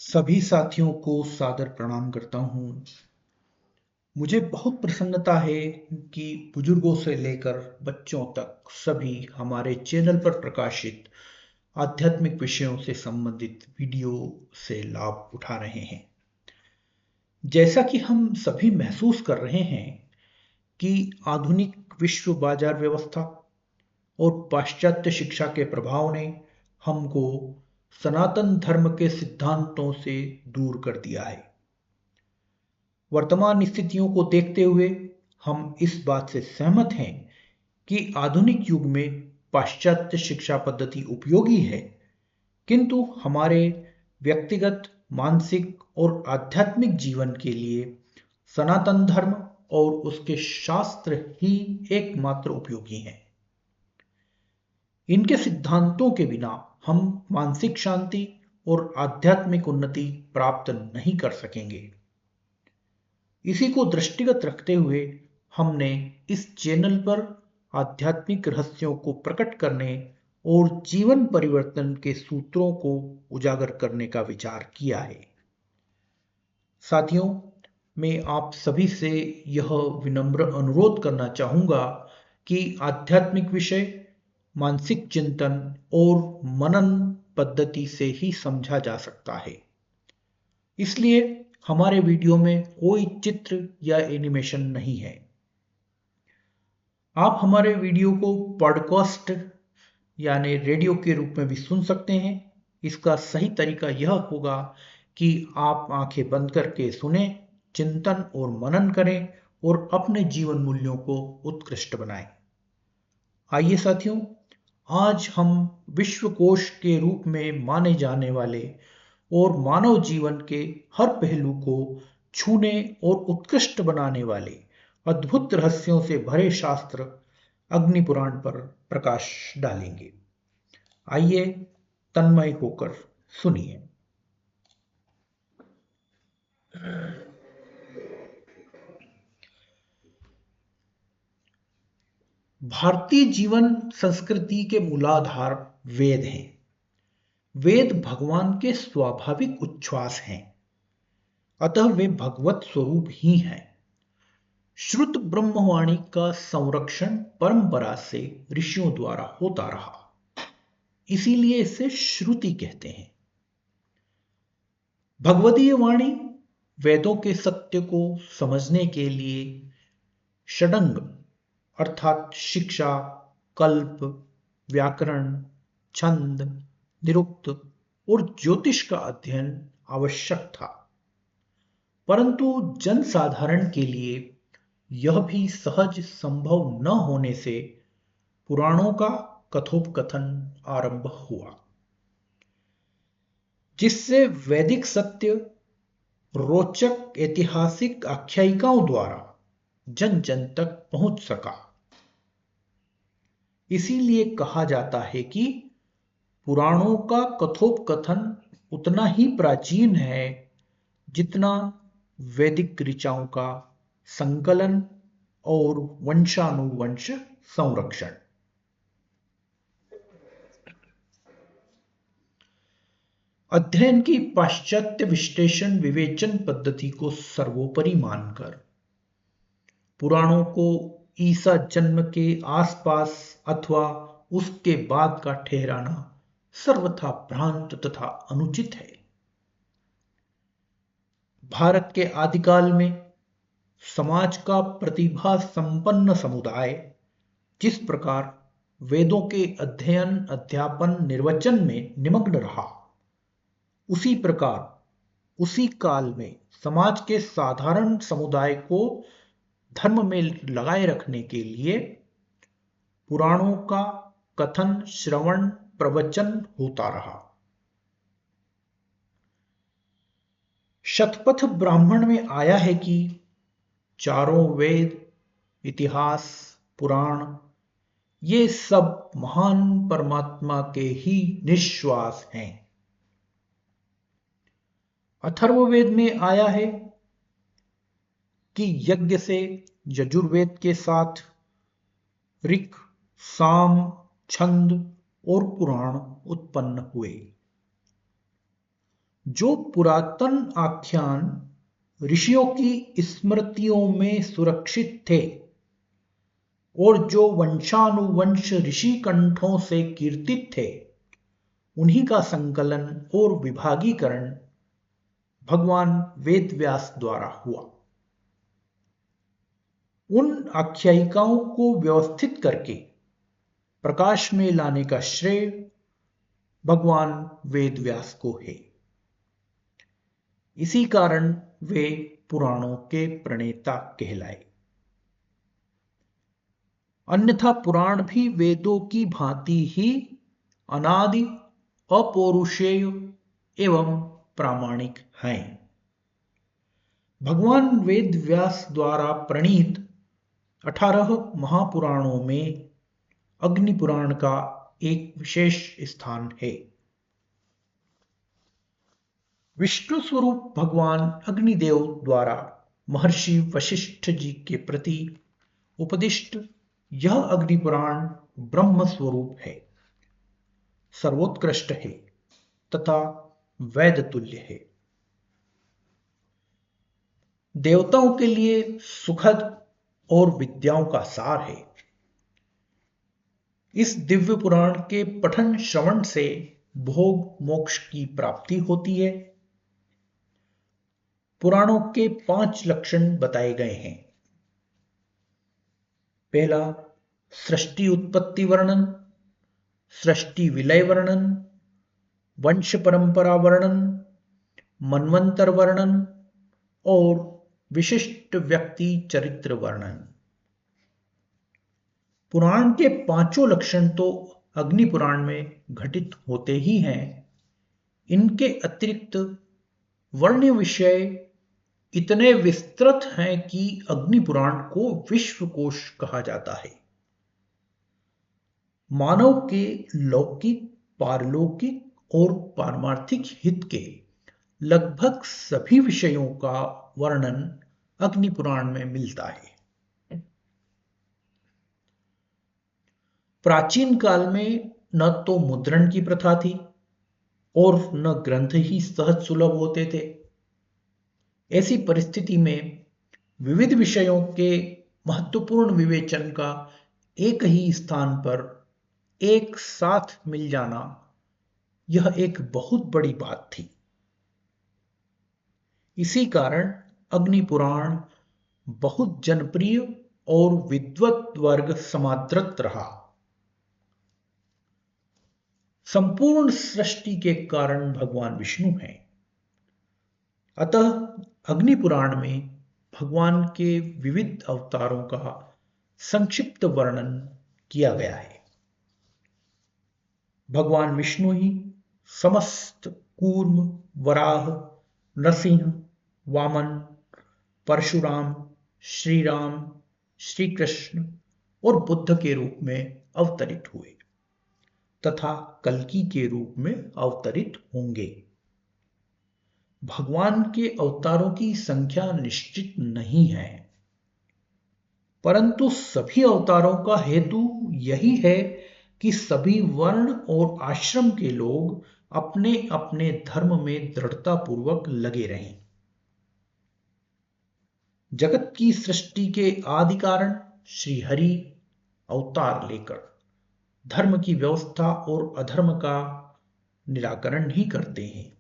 सभी साथियों को सादर प्रणाम करता हूँ। मुझे बहुत प्रसन्नता है कि बुजुर्गों से लेकर बच्चों तक सभी हमारे चैनल पर प्रकाशित आध्यात्मिक विषयों से संबंधित वीडियो से लाभ उठा रहे हैं। जैसा कि हम सभी महसूस कर रहे हैं कि आधुनिक विश्व बाजार व्यवस्था और पाश्चात्य शिक्षा के प्रभाव ने हमको सनातन धर्म के सिद्धांतों से दूर कर दिया है। वर्तमान स्थितियों को देखते हुए हम इस बात से सहमत हैं कि आधुनिक युग में पाश्चात्य शिक्षा पद्धति उपयोगी है, किंतु हमारे व्यक्तिगत, मानसिक और आध्यात्मिक जीवन के लिए सनातन धर्म और उसके शास्त्र ही एकमात्र उपयोगी हैं। इनके सिद्धांतों के बिना हम मानसिक शांति और आध्यात्मिक उन्नति प्राप्त नहीं कर सकेंगे। इसी को दृष्टिगत रखते हुए हमने इस चैनल पर आध्यात्मिक रहस्यों को प्रकट करने और जीवन परिवर्तन के सूत्रों को उजागर करने का विचार किया है। साथियों, मैं आप सभी से यह विनम्र अनुरोध करना चाहूँगा कि आध्यात्मिक विषय मानसिक चिंतन और मनन पद्धति से ही समझा जा सकता है। इसलिए हमारे वीडियो में कोई चित्र या एनिमेशन नहीं है। आप हमारे वीडियो को पॉडकास्ट यानी रेडियो के रूप में भी सुन सकते हैं। इसका सही तरीका यह होगा कि आप आंखें बंद करके सुने, चिंतन और मनन करें और अपने जीवन मूल्यों को उत्कृष्ट बनाएं। आइए साथियों, आज हम विश्वकोश के रूप में माने जाने वाले और मानव जीवन के हर पहलू को छूने और उत्कृष्ट बनाने वाले अद्भुत रहस्यों से भरे शास्त्र अग्नि पुराण पर प्रकाश डालेंगे। आइए तन्मय होकर सुनिए। भारतीय जीवन संस्कृति के मूलाधार वेद हैं। वेद भगवान के स्वाभाविक उच्छ्वास हैं, अतः वे भगवत स्वरूप ही हैं। श्रुत ब्रह्मवाणी का संरक्षण परंपरा से ऋषियों द्वारा होता रहा, इसीलिए इसे श्रुति कहते हैं। भगवदीय वाणी वेदों के सत्य को समझने के लिए षडंग अर्थात शिक्षा, कल्प, व्याकरण, छंद, निरुक्त और ज्योतिष का अध्ययन आवश्यक था। परंतु जनसाधारण के लिए यह भी सहज संभव न होने से पुराणों का कथोपकथन आरंभ हुआ, जिससे वैदिक सत्य रोचक ऐतिहासिक आख्यायिकाओं द्वारा जन जन तक पहुंच सका। इसीलिए कहा जाता है कि पुराणों का कथोपकथन उतना ही प्राचीन है जितना वैदिक ऋचाओं का संकलन और वंशानुवंश संरक्षण। अध्ययन की पाश्चात्य विश्लेषण विवेचन पद्धति को सर्वोपरि मानकर पुराणों को ईसा जन्म के आसपास अथवा उसके बाद का ठहराना सर्वथा भ्रांत तथा अनुचित है। भारत के आदिकाल में समाज का प्रतिभा संपन्न समुदाय जिस प्रकार वेदों के अध्ययन, अध्यापन, निर्वचन में निमग्न रहा, उसी प्रकार उसी काल में समाज के साधारण समुदाय को धर्म में लगाए रखने के लिए पुराणों का कथन, श्रवण, प्रवचन होता रहा। शतपथ ब्राह्मण में आया है कि चारों वेद, इतिहास, पुराण ये सब महान परमात्मा के ही निश्वास हैं। अथर्ववेद में आया है कि यज्ञ से यजुर्वेद के साथ ऋक्, साम, छंद और पुराण उत्पन्न हुए। जो पुरातन आख्यान ऋषियों की स्मृतियों में सुरक्षित थे और जो वंशानुवंश ऋषि कंठों से कीर्तित थे, उन्हीं का संकलन और विभागीकरण भगवान वेदव्यास द्वारा हुआ। उन आख्यायिकाओं को व्यवस्थित करके प्रकाश में लाने का श्रेय भगवान वेदव्यास को है। इसी कारण वे पुराणों के प्रणेता कहलाए। अन्यथा पुराण भी वेदों की भांति ही अनादि, अपौरुषेय एवं प्रामाणिक हैं। भगवान वेदव्यास द्वारा प्रणीत 18 महापुराणों में अग्नि पुराण का एक विशेष स्थान है। विष्णु स्वरूप भगवान अग्निदेव द्वारा महर्षि वशिष्ठ जी के प्रति उपदिष्ट यह अग्नि पुराण ब्रह्म स्वरूप है, सर्वोत्कृष्ट है तथा वेद तुल्य है। देवताओं के लिए सुखद और विद्याओं का सार है। इस दिव्य पुराण के पठन श्रवण से भोग मोक्ष की प्राप्ति होती है। पुराणों के 5 लक्षण बताए गए हैं। पहला, सृष्टि उत्पत्ति वर्णन, सृष्टि विलय वर्णन, वंश परंपरा वर्णन, मनवंतर वर्णन और विशिष्ट व्यक्ति चरित्र वर्णन। पुराण के 5 लक्षण तो अग्नि पुराण में घटित होते ही हैं। इनके अतिरिक्त वर्ण्य विषय इतने विस्तृत हैं कि अग्नि पुराण को विश्वकोश कहा जाता है। मानव के लौकिक, पारलौकिक और पारमार्थिक हित के लगभग सभी विषयों का वर्णन अग्नि पुराण में मिलता है। प्राचीन काल में न तो मुद्रण की प्रथा थी और न ग्रंथ ही सहज सुलभ होते थे। ऐसी परिस्थिति में विविध विषयों के महत्वपूर्ण विवेचन का एक ही स्थान पर एक साथ मिल जाना, यह एक बहुत बड़ी बात थी। इसी कारण अग्नि पुराण बहुत जनप्रिय और विद्वत वर्ग समादृत रहा। संपूर्ण सृष्टि के कारण भगवान विष्णु हैं। अतः अग्नि पुराण में भगवान के विविध अवतारों का संक्षिप्त वर्णन किया गया है। भगवान विष्णु ही समस्त कूर्म, वराह, नरसिंह, वामन, परशुराम, श्री राम, श्री कृष्ण और बुद्ध के रूप में अवतरित हुए तथा कल्कि के रूप में अवतरित होंगे। भगवान के अवतारों की संख्या निश्चित नहीं है, परंतु सभी अवतारों का हेतु यही है कि सभी वर्ण और आश्रम के लोग अपने अपने धर्म में दृढ़तापूर्वक लगे रहें। जगत की सृष्टि के आदि कारण श्री हरि अवतार लेकर धर्म की व्यवस्था और अधर्म का निराकरण ही करते हैं।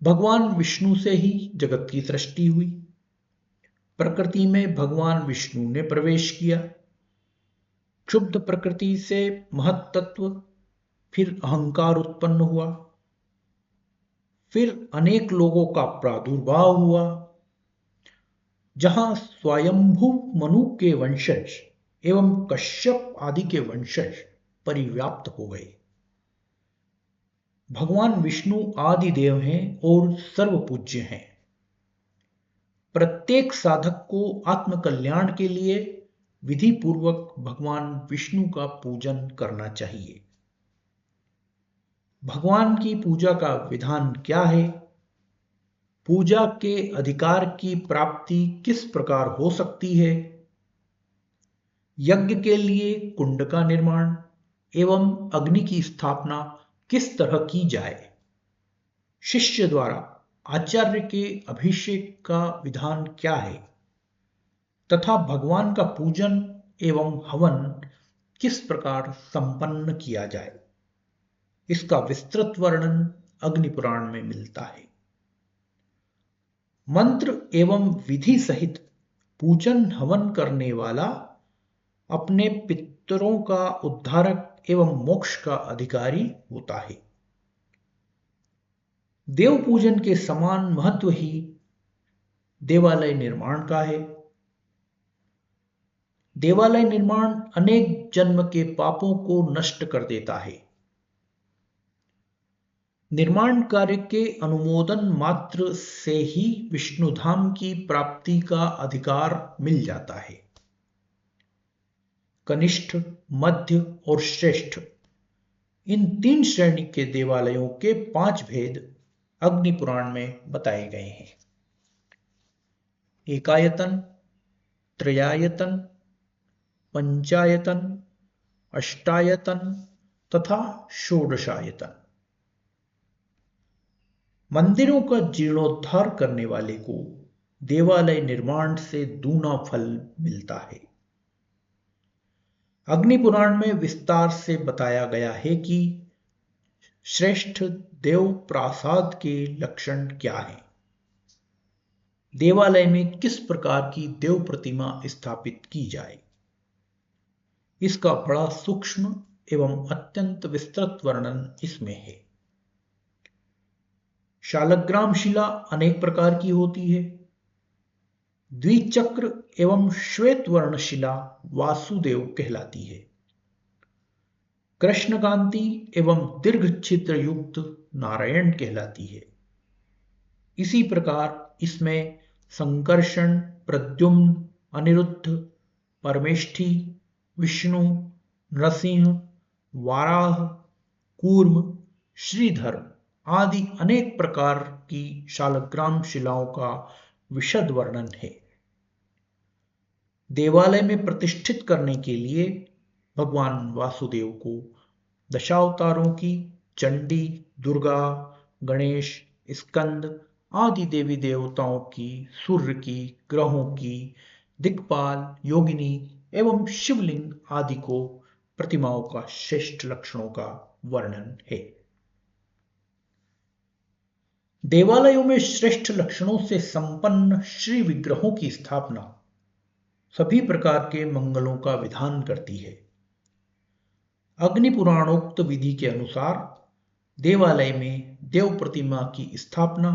भगवान विष्णु से ही जगत की सृष्टि हुई। प्रकृति में भगवान विष्णु ने प्रवेश किया। क्षुब्ध प्रकृति से महत्तत्व, फिर अहंकार उत्पन्न हुआ, फिर अनेक लोगों का प्रादुर्भाव हुआ, जहां स्वयंभू मनु के वंशज एवं कश्यप आदि के वंशज परिव्याप्त हो गए। भगवान विष्णु आदि देव हैं और सर्वपूज्य हैं। प्रत्येक साधक को आत्मकल्याण के लिए विधि पूर्वक भगवान विष्णु का पूजन करना चाहिए। भगवान की पूजा का विधान क्या है? पूजा के अधिकार की प्राप्ति किस प्रकार हो सकती है? यज्ञ के लिए कुंड का निर्माण एवं अग्नि की स्थापना किस तरह की जाए? शिष्य द्वारा आचार्य के अभिषेक का विधान क्या है तथा भगवान का पूजन एवं हवन किस प्रकार संपन्न किया जाए, इसका विस्तृत वर्णन अग्नि पुराण में मिलता है। मंत्र एवं विधि सहित पूजन हवन करने वाला अपने पितरों का उद्धारक एवं मोक्ष का अधिकारी होता है। देव पूजन के समान महत्व ही देवालय निर्माण का है। देवालय निर्माण अनेक जन्म के पापों को नष्ट कर देता है। निर्माण कार्य के अनुमोदन मात्र से ही विष्णुधाम की प्राप्ति का अधिकार मिल जाता है। कनिष्ठ, मध्य और श्रेष्ठ, इन 3 श्रेणी के देवालयों के 5 भेद अग्नि पुराण में बताए गए हैं। एकायतन, त्रयायतन, पंचायतन, अष्टायतन तथा षोडशायतन। मंदिरों का जीर्णोद्धार करने वाले को देवालय निर्माण से दूना फल मिलता है। अग्नि पुराण में विस्तार से बताया गया है कि श्रेष्ठ देव प्रासाद के लक्षण क्या हैं, देवालय में किस प्रकार की देव प्रतिमा स्थापित की जाए, इसका बड़ा सूक्ष्म एवं अत्यंत विस्तृत वर्णन इसमें है। शालग्राम शिला अनेक प्रकार की होती है। द्विचक्र एवं श्वेत वर्ण शिला वासुदेव कहलाती है। कृष्णकांति एवं दीर्घ छिद्र युक्त नारायण कहलाती है। इसी प्रकार इसमें संकर्षण, प्रद्युम्न, अनिरुद्ध, परमेष्ठी, विष्णु, नरसिंह, वाराह, कूर्म, श्रीधर आदि अनेक प्रकार की शालग्राम शिलाओं का विशद वर्णन है। देवालय में प्रतिष्ठित करने के लिए भगवान वासुदेव को दशावतारों की चंडी, दुर्गा, गणेश, स्कंद आदि देवी देवताओं की, सूर्य की, ग्रहों की, दिक्पाल, योगिनी एवं शिवलिंग आदि को प्रतिमाओं का श्रेष्ठ लक्षणों का वर्णन है। देवालयों में श्रेष्ठ लक्षणों से संपन्न श्री विग्रहों की स्थापना सभी प्रकार के मंगलों का विधान करती है। अग्नि पुराणोक्त विधि के अनुसार देवालय में देव प्रतिमा की स्थापना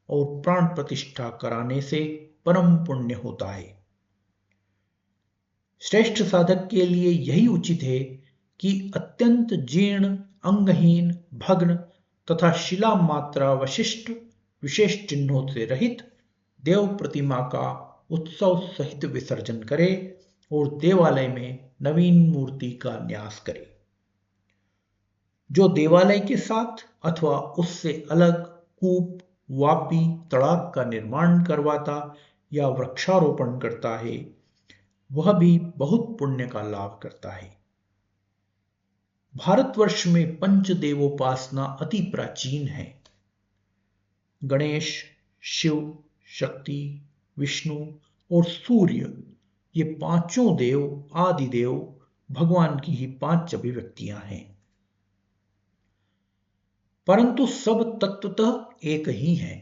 और प्राण प्रतिष्ठा कराने से परम पुण्य होता है। श्रेष्ठ साधक के लिए यही उचित है कि अत्यंत जीर्ण, अंगहीन, भग्न तथा शिला मात्रा वशिष्ठ विशेष चिन्हों से रहित देव प्रतिमा का उत्सव सहित विसर्जन करे और देवालय में नवीन मूर्ति का न्यास करे। जो देवालय के साथ अथवा उससे अलग कूप, वापी, तड़ाग का निर्माण करवाता या वृक्षारोपण करता है, वह भी बहुत पुण्य का लाभ करता है। भारतवर्ष में पंचदेवोपासना अति प्राचीन है। गणेश, शिव, शक्ति, विष्णु और सूर्य, ये पांचों देव आदिदेव भगवान की ही 5 अभिव्यक्तियां हैं, परंतु सब तत्वतः एक ही हैं।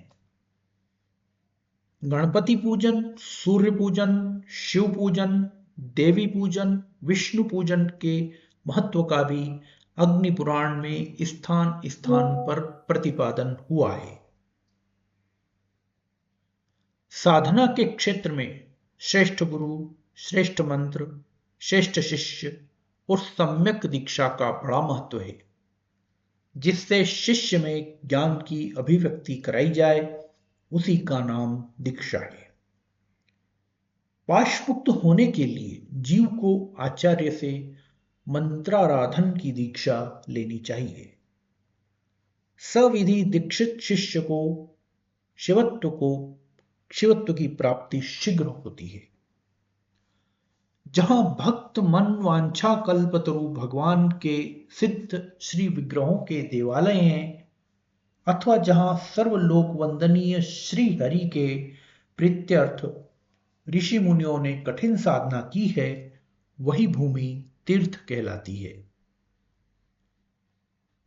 गणपति पूजन, सूर्य पूजन, शिव पूजन, देवी पूजन, विष्णु पूजन के महत्व का भी अग्नि पुराण में स्थान स्थान पर प्रतिपादन हुआ है। साधना के क्षेत्र में श्रेष्ठ गुरु, श्रेष्ठ मंत्र, श्रेष्ठ शिष्य और सम्यक दीक्षा का बड़ा महत्व है, जिससे शिष्य में ज्ञान की अभिव्यक्ति कराई जाए, उसी का नाम दीक्षा है। पाशमुक्त होने के लिए जीव को आचार्य से मंत्राराधन की दीक्षा लेनी चाहिए। सविधि दीक्षित शिष्य को शिवत्व की प्राप्ति शीघ्र होती है। जहां भक्त मन वांछा कल्पतरु भगवान के सिद्ध श्री विग्रहों के देवालय हैं, अथवा जहां सर्वलोक वंदनीय श्री हरि के प्रीत्यर्थ ऋषि मुनियों ने कठिन साधना की है, वही भूमि तीर्थ कहलाती है,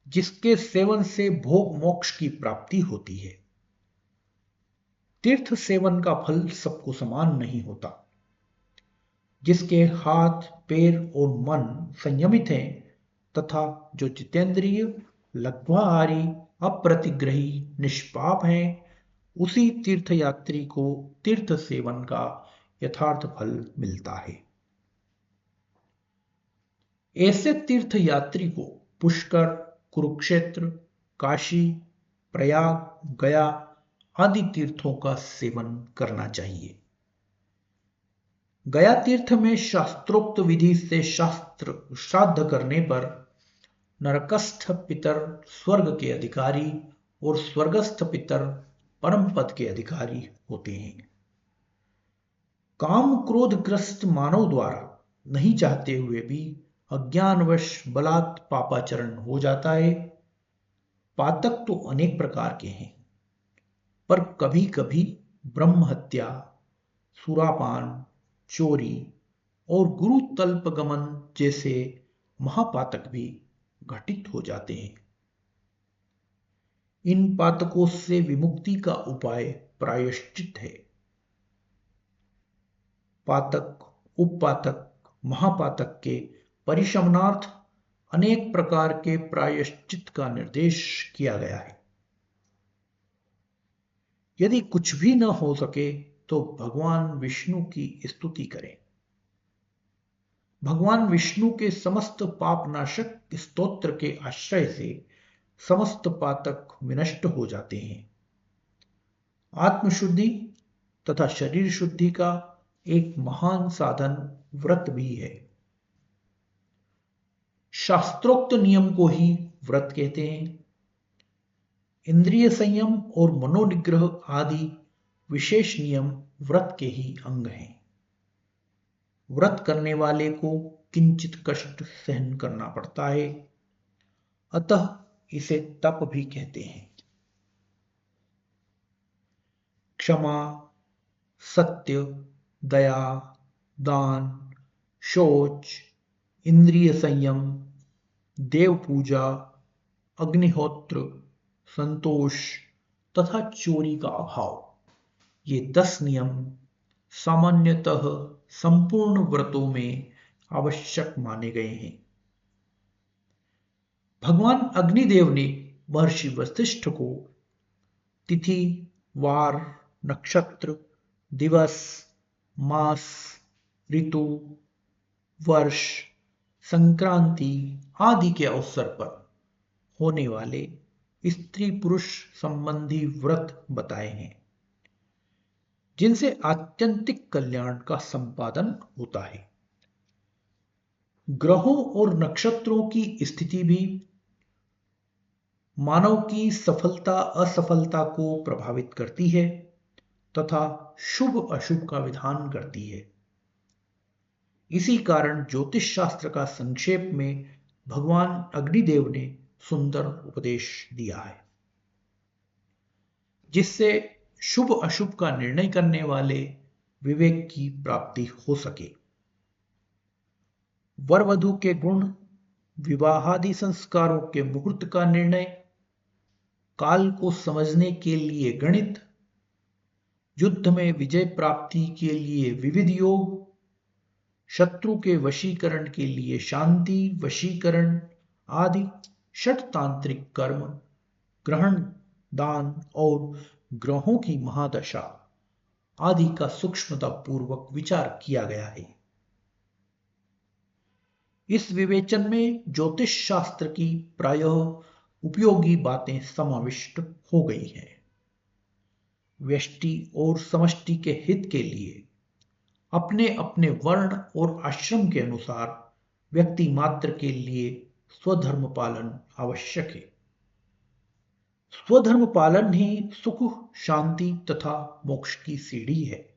जिसके सेवन से भोग मोक्ष की प्राप्ति होती है। तीर्थ सेवन का फल सबको समान नहीं होता। जिसके हाथ, पैर और मन संयमित हैं तथा जो जितेंद्रिय, लघ्वाहारी, अप्रतिग्रही, निष्पाप हैं, उसी तीर्थयात्री को तीर्थ सेवन का यथार्थ फल मिलता है। ऐसे तीर्थयात्री को पुष्कर, कुरुक्षेत्र, काशी, प्रयाग, गया आदि तीर्थों का सेवन करना चाहिए। गया तीर्थ में शास्त्रोक्त विधि से शास्त्र श्राद्ध करने पर नरकस्थ पितर स्वर्ग के अधिकारी और स्वर्गस्थ पितर परम पद के अधिकारी होते हैं। काम क्रोधग्रस्त मानव द्वारा नहीं चाहते हुए भी अज्ञानवश बलात् पापाचरण हो जाता है। पातक तो अनेक प्रकार के हैं, पर कभी कभी ब्रह्म हत्या, सुरापान, चोरी और गुरु तल्प गमन जैसे महापातक भी घटित हो जाते हैं। इन पातकों से विमुक्ति का उपाय प्रायश्चित है। पातक, उपपातक, महापातक के परिशमनार्थ अनेक प्रकार के प्रायश्चित का निर्देश किया गया है। यदि कुछ भी न हो सके तो भगवान विष्णु की स्तुति करें। भगवान विष्णु के समस्त पापनाशक स्तोत्र के आश्रय से समस्त पातक विनष्ट हो जाते हैं। आत्मशुद्धि तथा शरीर शुद्धि का एक महान साधन व्रत भी है। शास्त्रोक्त नियम को ही व्रत कहते हैं। इंद्रिय संयम और मनोनिग्रह आदि विशेष नियम व्रत के ही अंग हैं। व्रत करने वाले को किंचित कष्ट सहन करना पड़ता है, अतः इसे तप भी कहते हैं। क्षमा, सत्य, दया, दान, शौच, इंद्रिय संयम, देव पूजा, अग्निहोत्र, संतोष तथा चोरी का अभाव, ये 10 नियम सामान्यतः संपूर्ण व्रतों में आवश्यक माने गए हैं। भगवान अग्निदेव ने महर्षि वशिष्ठ को तिथि, वार, नक्षत्र, दिवस, मास, ऋतु, वर्ष, संक्रांति आदि के अवसर पर होने वाले स्त्री पुरुष संबंधी व्रत बताए हैं, जिनसे आत्यंतिक कल्याण का संपादन होता है। ग्रहों और नक्षत्रों की स्थिति भी मानव की सफलता असफलता को प्रभावित करती है तथा शुभ अशुभ का विधान करती है। इसी कारण ज्योतिष शास्त्र का संक्षेप में भगवान अग्निदेव ने सुंदर उपदेश दिया है, जिससे शुभ अशुभ का निर्णय करने वाले विवेक की प्राप्ति हो सके। वर वधू के गुण, विवाहादि संस्कारों के मुहूर्त का निर्णय, काल को समझने के लिए गणित, युद्ध में विजय प्राप्ति के लिए विविध योग, शत्रु के वशीकरण के लिए शांति, वशीकरण आदि षटतांत्रिक कर्म, ग्रहण, दान और ग्रहों की महादशा आदि का सूक्ष्मता पूर्वक विचार किया गया है। इस विवेचन में ज्योतिष शास्त्र की प्रायः उपयोगी बातें समाविष्ट हो गई हैं। व्यष्टि और समष्टि के हित के लिए अपने अपने वर्ण और आश्रम के अनुसार व्यक्ति मात्र के लिए स्वधर्म पालन आवश्यक है। स्वधर्म पालन ही सुख, शांति तथा मोक्ष की सीढ़ी है।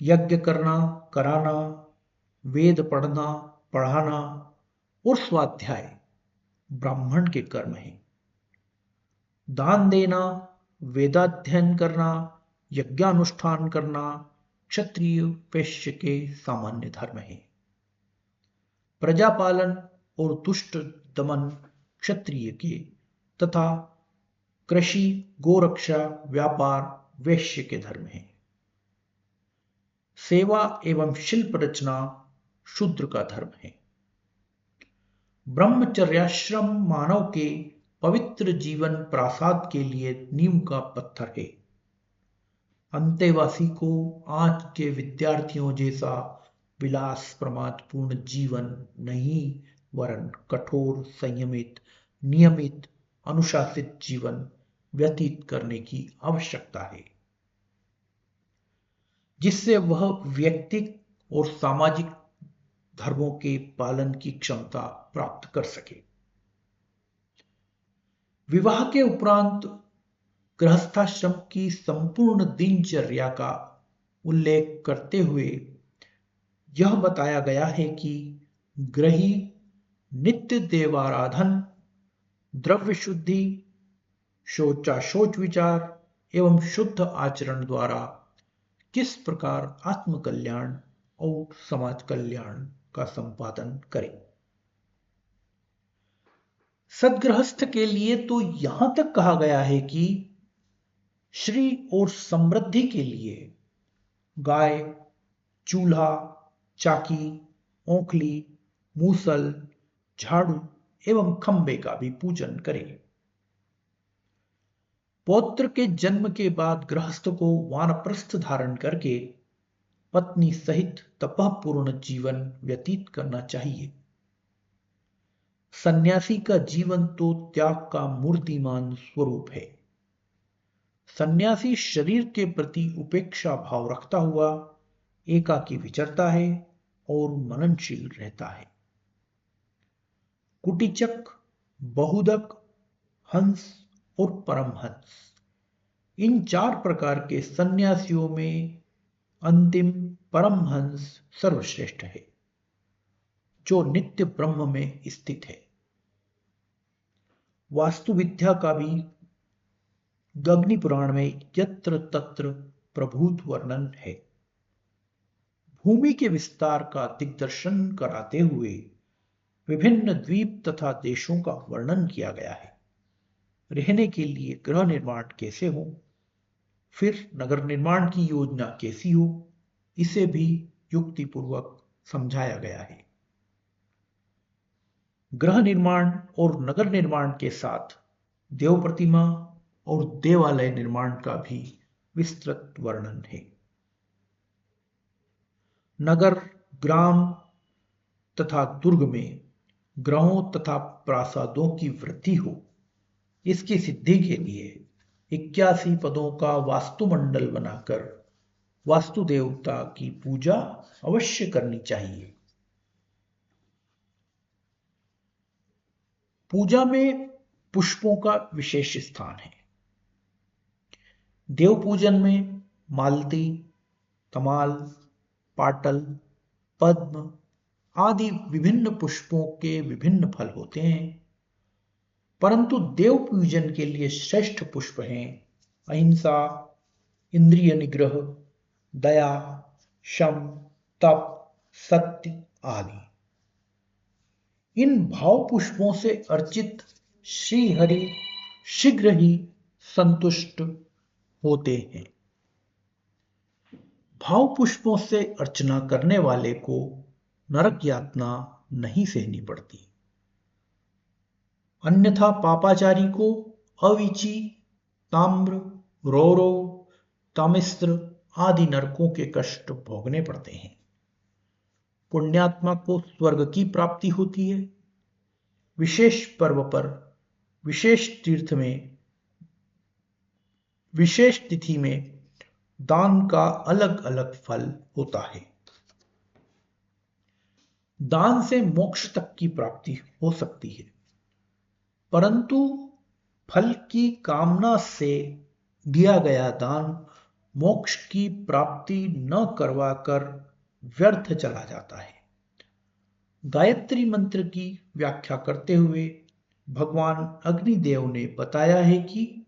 यज्ञ करना, कराना, वेद पढ़ना, पढ़ाना और स्वाध्याय ब्राह्मण के कर्म हैं। दान देना, वेदाध्ययन करना, यज्ञानुष्ठान करना क्षत्रिय वैश्य के सामान्य धर्म हैं। प्रजापालन और दुष्ट दमन क्षत्रिय के तथा कृषि, गोरक्षा, व्यापार वैश्य के धर्म हैं। सेवा एवं शिल्प रचना शूद्र का धर्म है। ब्रह्मचर्याश्रम मानव के पवित्र जीवन प्रासाद के लिए नींव का पत्थर है। अंतेवासी को आज के विद्यार्थियों जैसा विलास प्रमादपूर्ण जीवन नहीं, वरन कठोर, संयमित, नियमित, अनुशासित जीवन व्यतीत करने की आवश्यकता है, जिससे वह व्यक्तिगत और सामाजिक धर्मों के पालन की क्षमता प्राप्त कर सके। विवाह के उपरांत गृहस्थाश्रम की संपूर्ण दिनचर्या का उल्लेख करते हुए यह बताया गया है कि गृही नित्य देवाराधन, द्रव्य शुद्धि, शोचाशोच विचार एवं शुद्ध आचरण द्वारा किस प्रकार आत्मकल्याण और समाज कल्याण का संपादन करें। सद्गृहस्थ के लिए तो यहां तक कहा गया है कि श्री और समृद्धि के लिए गाय, चूल्हा, चाकी, ओखली, मूसल, झाड़ू एवं खंबे का भी पूजन करें। पौत्र के जन्म के बाद गृहस्थ को वानप्रस्थ धारण करके पत्नी सहित तपपूर्ण जीवन व्यतीत करना चाहिए। सन्यासी का जीवन तो त्याग का मूर्तिमान स्वरूप है। सन्यासी शरीर के प्रति उपेक्षा भाव रखता हुआ एकाकी विचरता है और मननशील रहता है। कुटीचक, बहुदक, हंस और परमहंस, इन 4 प्रकार के सन्यासियों में अंतिम परमहंस सर्वश्रेष्ठ है, जो नित्य ब्रह्म में स्थित है। वास्तुविद्या का भी अग्नि पुराण में यत्र तत्र प्रभूत वर्णन है। भूमि के विस्तार का दिग्दर्शन कराते हुए विभिन्न द्वीप तथा देशों का वर्णन किया गया है। रहने के लिए गृह निर्माण कैसे हो, फिर नगर निर्माण की योजना कैसी हो, इसे भी युक्तिपूर्वक समझाया गया है। गृह निर्माण और नगर निर्माण के साथ देव प्रतिमा और देवालय निर्माण का भी विस्तृत वर्णन है। नगर, ग्राम तथा दुर्ग में ग्रहों तथा प्रासादों की वृद्धि हो, इसकी सिद्धि के लिए 81 पदों का वास्तुमंडल बनाकर वास्तु देवता की पूजा अवश्य करनी चाहिए। पूजा में पुष्पों का विशेष स्थान है। देव पूजन में मालती, तमाल, पाटल, पद्म आदि विभिन्न पुष्पों के विभिन्न फल होते हैं, परंतु देव पूजन के लिए श्रेष्ठ पुष्प हैं अहिंसा, इंद्रिय निग्रह, दया, शम, तप, सत्य आदि। इन भाव पुष्पों से अर्चित श्री हरि शीघ्र ही संतुष्ट होते हैं। भाव पुष्पों से अर्चना करने वाले को नरक यातना नहीं सहनी पड़ती, अन्यथा पापाचारी को अविची, ताम्र, रौरव, तामिस्त्र आदि नरकों के कष्ट भोगने पड़ते हैं। पुण्यात्मा को स्वर्ग की प्राप्ति होती है। विशेष पर्व पर, विशेष तीर्थ में, विशेष तिथि में दान का अलग अलग फल होता है। दान से मोक्ष तक की प्राप्ति हो सकती है, परंतु फल की कामना से दिया गया दान मोक्ष की प्राप्ति न करवाकर व्यर्थ चला जाता है। गायत्री मंत्र की व्याख्या करते हुए भगवान अग्निदेव ने बताया है कि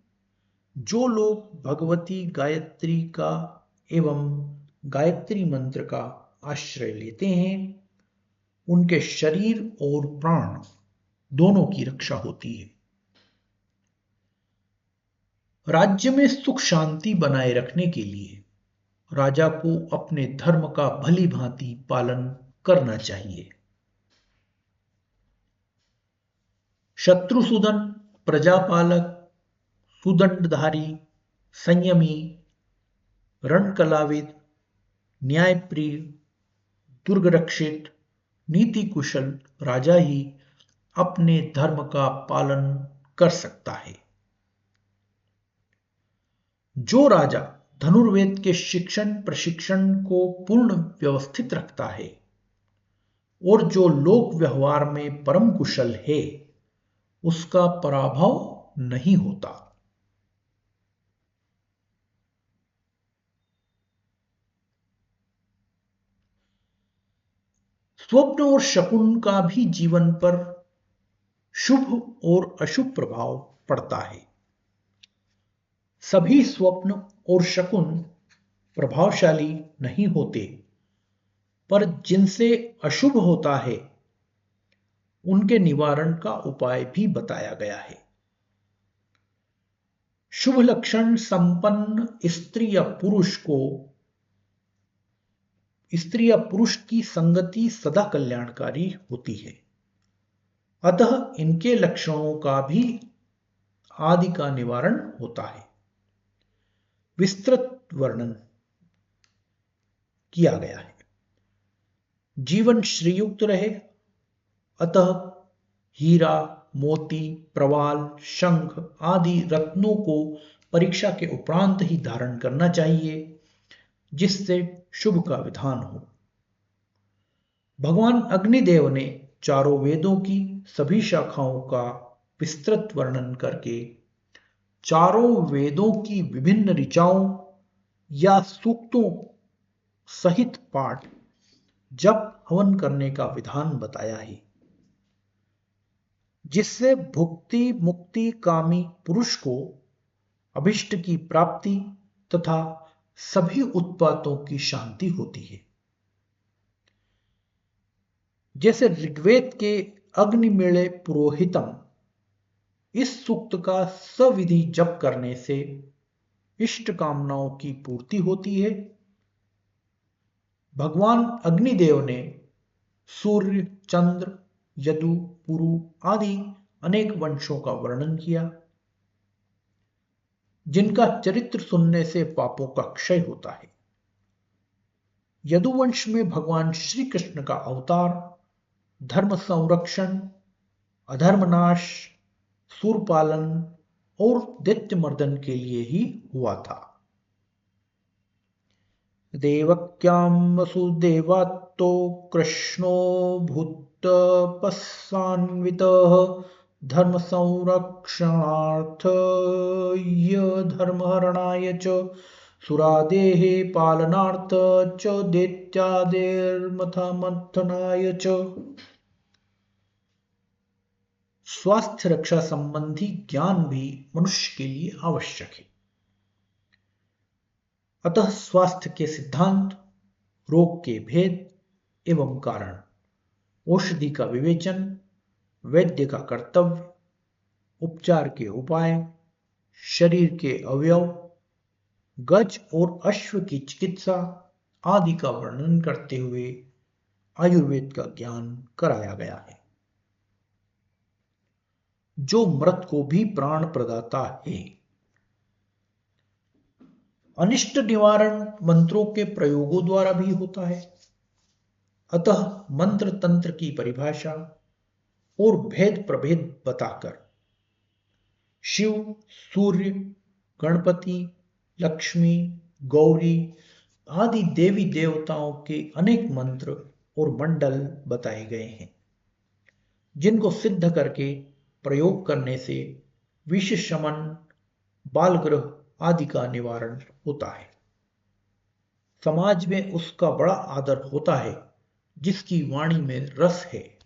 जो लोग भगवती गायत्री का एवं गायत्री मंत्र का आश्रय लेते हैं उनके शरीर और प्राण दोनों की रक्षा होती है। राज्य में सुख शांति बनाए रखने के लिए राजा को अपने धर्म का भली भांति पालन करना चाहिए। शत्रुसूदन प्रजापालक, सुदंडधारी, संयमी, रणकलाविद, न्यायप्रिय, दुर्गरक्षित, नीति कुशल राजा ही अपने धर्म का पालन कर सकता है। जो राजा धनुर्वेद के शिक्षण प्रशिक्षण को पूर्ण व्यवस्थित रखता है और जो लोक व्यवहार में परम कुशल है उसका पराभव नहीं होता। स्वप्न और शकुन का भी जीवन पर शुभ और अशुभ प्रभाव पड़ता है। सभी स्वप्न और शकुन प्रभावशाली नहीं होते, पर जिनसे अशुभ होता है उनके निवारण का उपाय भी बताया गया है। शुभ लक्षण संपन्न स्त्री या पुरुष की संगति सदा कल्याणकारी होती है। अतः इनके लक्षणों का भी आदि का निवारण होता है। विस्तृत वर्णन किया गया है। जीवन श्रीयुक्त रहे, अतः हीरा, मोती, प्रवाल, शंख आदि रत्नों को परीक्षा के उपरांत ही धारण करना चाहिए, जिससे शुभ का विधान हो। भगवान अग्निदेव ने चारों वेदों की सभी शाखाओं का विस्तृत वर्णन करके चारों वेदों की विभिन्न ऋचाओं या सूक्तों सहित पाठ जप हवन करने का विधान बताया है, जिससे भुक्ति मुक्ति कामी पुरुष को अभिष्ट की प्राप्ति तथा सभी उत्पातों की शांति होती है। जैसे ऋग्वेद के अग्निमेळे पुरोहितम इस सूक्त का सविधि जप करने से इष्ट कामनाओं की पूर्ति होती है। भगवान अग्निदेव ने सूर्य, चंद्र, यदु, पुरु आदि अनेक वंशों का वर्णन किया, जिनका चरित्र सुनने से पापों का क्षय होता है। यदुवंश में भगवान श्री कृष्ण का अवतार धर्म संरक्षण, अधर्मनाश, सूरपालन और दैत्यमर्दन के लिए ही हुआ था। देवक्यां वसुदेवात्तो कृष्णो भूतपस्सान्वितः धर्म संरक्षणार्थाय धर्महरणाय च सुरादेः पालनार्थ च दैत्यादेर्मथनाय च। स्वास्थ्य रक्षा संबंधी ज्ञान भी मनुष्य के लिए आवश्यक है। अतः स्वास्थ्य के सिद्धांत, रोग के भेद एवं कारण, औषधि का विवेचन, वैद्य का कर्तव्य, उपचार के उपाय, शरीर के अवयव, गज और अश्व की चिकित्सा आदि का वर्णन करते हुए आयुर्वेद का ज्ञान कराया गया है, जो मृत को भी प्राण प्रदाता है। अनिष्ट निवारण मंत्रों के प्रयोगों द्वारा भी होता है। अतः मंत्र तंत्र की परिभाषा और भेद प्रभेद बताकर शिव, सूर्य, गणपति, लक्ष्मी, गौरी आदि देवी देवताओं के अनेक मंत्र और मंडल बताए गए हैं, जिनको सिद्ध करके प्रयोग करने से विष शमन, बालग्रह आदि का निवारण होता है। समाज में उसका बड़ा आदर होता है जिसकी वाणी में रस है।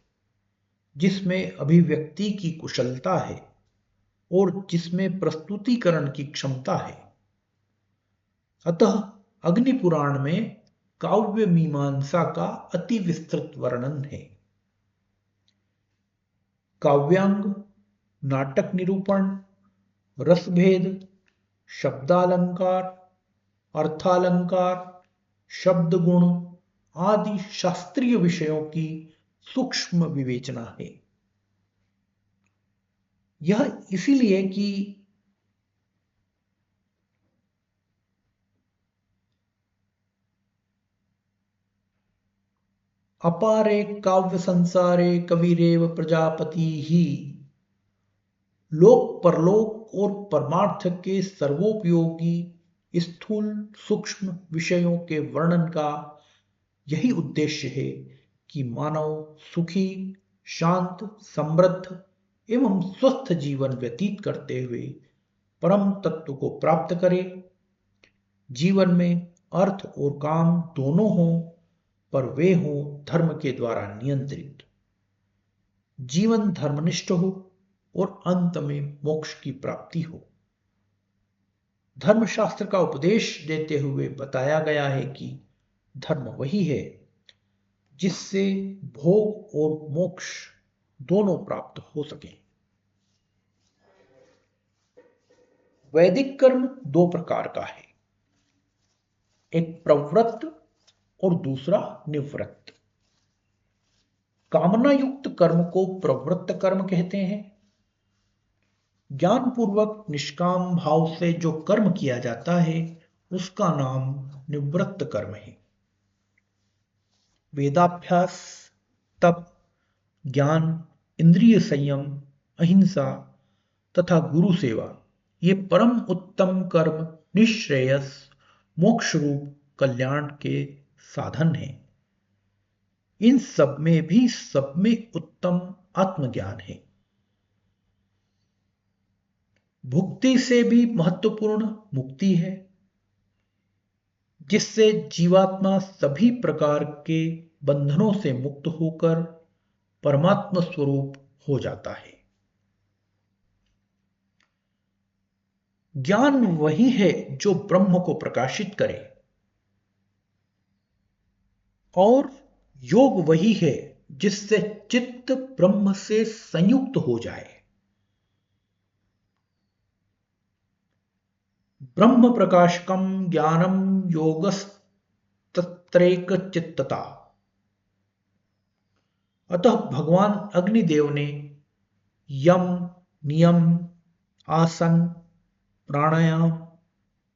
जिसमें अभिव्यक्ति की कुशलता है और जिसमें प्रस्तुतीकरण की क्षमता है। अतः अग्नि पुराण में काव्य मीमांसा का अति विस्तृत वर्णन है। काव्यांग, नाटक निरूपण, रसभेद, शब्दालंकार, अर्थालंकार, शब्द गुण आदि शास्त्रीय विषयों की सूक्ष्म विवेचना है। यह इसीलिए कि अपारे काव्य संसारे कविरेव प्रजापति ही लोक परलोक और परमार्थ के सर्वोपयोगी स्थूल सूक्ष्म विषयों के वर्णन का यही उद्देश्य है कि मानव सुखी, शांत, समृद्ध एवं स्वस्थ जीवन व्यतीत करते हुए परम तत्व को प्राप्त करे। जीवन में अर्थ और काम दोनों हों, पर वे हों धर्म के द्वारा नियंत्रित। जीवन धर्मनिष्ठ हो और अंत में मोक्ष की प्राप्ति हो। धर्मशास्त्र का उपदेश देते हुए बताया गया है कि धर्म वही है जिससे भोग और मोक्ष दोनों प्राप्त हो सके। वैदिक कर्म दो प्रकार का है, एक प्रवृत्त और दूसरा निवृत्त। कामना युक्त कर्म को प्रवृत्त कर्म कहते हैं। ज्ञानपूर्वक निष्काम भाव से जो कर्म किया जाता है उसका नाम निवृत्त कर्म है। वेदाभ्यास, तप, ज्ञान, इंद्रिय संयम, अहिंसा तथा गुरु सेवा ये परम उत्तम कर्म निश्रेयस मोक्ष रूप कल्याण के साधन हैं। इन सब में उत्तम आत्मज्ञान है। भुक्ति से भी महत्वपूर्ण मुक्ति है, जिससे जीवात्मा सभी प्रकार के बंधनों से मुक्त होकर परमात्मा स्वरूप हो जाता है। ज्ञान वही है जो ब्रह्म को प्रकाशित करे और योग वही है जिससे चित्त ब्रह्म से संयुक्त हो जाए। ब्रह्म प्रकाशकम ज्ञानम योगस्तत्रैक चित्तता। अतः भगवान अग्निदेव ने यम, नियम, आसन, प्राणायाम,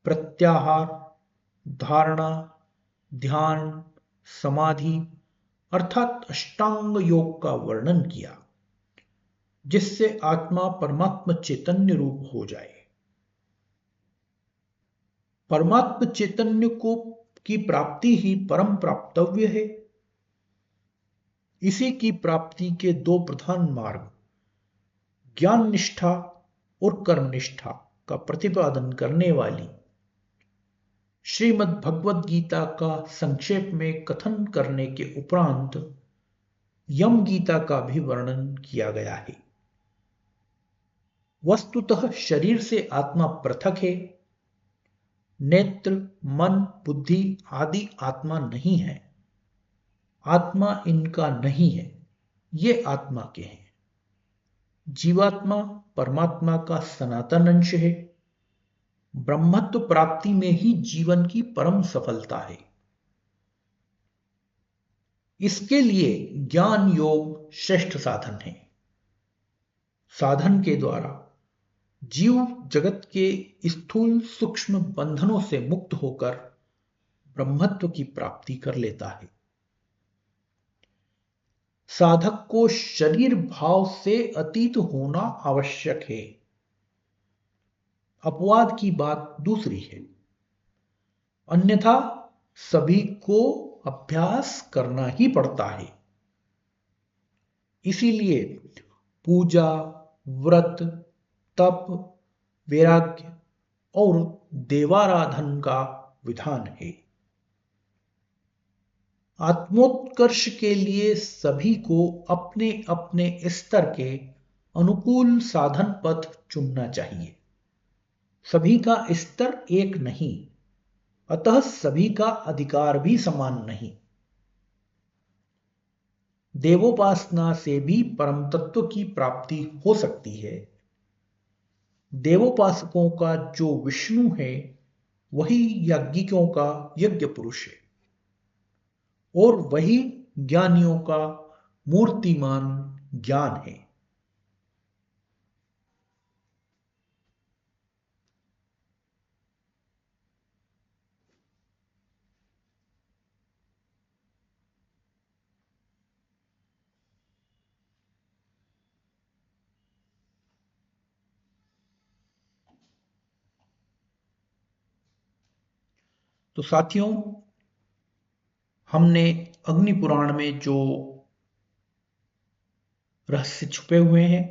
प्रत्याहार, धारणा, ध्यान, समाधि अर्थात अष्टांग योग का वर्णन किया, जिससे आत्मा परमात्म चैतन्य रूप हो जाए। परमात्म चैतन्य को की प्राप्ति ही परम प्राप्तव्य है। इसी की प्राप्ति के दो प्रधान मार्ग ज्ञान निष्ठा और कर्म निष्ठा का प्रतिपादन करने वाली श्रीमद् भगवद गीता का संक्षेप में कथन करने के उपरांत यम गीता का भी वर्णन किया गया है। वस्तुतः शरीर से आत्मा पृथक है। नेत्र, मन, बुद्धि आदि आत्मा नहीं है। आत्मा इनका नहीं है, ये आत्मा के हैं। जीवात्मा परमात्मा का सनातन अंश है। ब्रह्मत्व प्राप्ति में ही जीवन की परम सफलता है। इसके लिए ज्ञान योग श्रेष्ठ साधन है। साधन के द्वारा जीव जगत के स्थूल सूक्ष्म बंधनों से मुक्त होकर ब्रह्मत्व की प्राप्ति कर लेता है। साधक को शरीर भाव से अतीत होना आवश्यक है। अपवाद की बात दूसरी है। अन्यथा सभी को अभ्यास करना ही पड़ता है। इसीलिए पूजा, व्रत, तप, वैराग्य और देवाराधन का विधान है। आत्मोत्कर्ष के लिए सभी को अपने अपने स्तर के अनुकूल साधन पथ चुनना चाहिए। सभी का स्तर एक नहीं, अतः सभी का अधिकार भी समान नहीं। देवोपासना से भी परम तत्व की प्राप्ति हो सकती है। देवोपासकों का जो विष्णु है वही याज्ञिकों का यज्ञ पुरुष है, और वही ज्ञानियों का मूर्तिमान ज्ञान है। तो साथियों, हमने अग्नि पुराण में जो रहस्य छुपे हुए हैं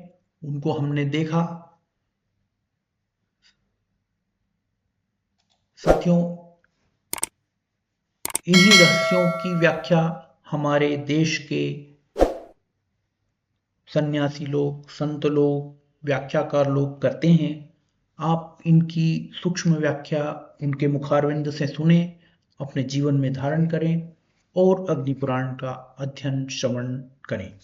उनको हमने देखा। साथियों, इन्हीं रहस्यों की व्याख्या हमारे देश के सन्यासी लोग, संत लोग, व्याख्याकार लोग करते हैं। आप इनकी सूक्ष्म व्याख्या उनके मुखारविंद से सुने, अपने जीवन में धारण करें और अग्नि पुराण का अध्ययन श्रवण करें।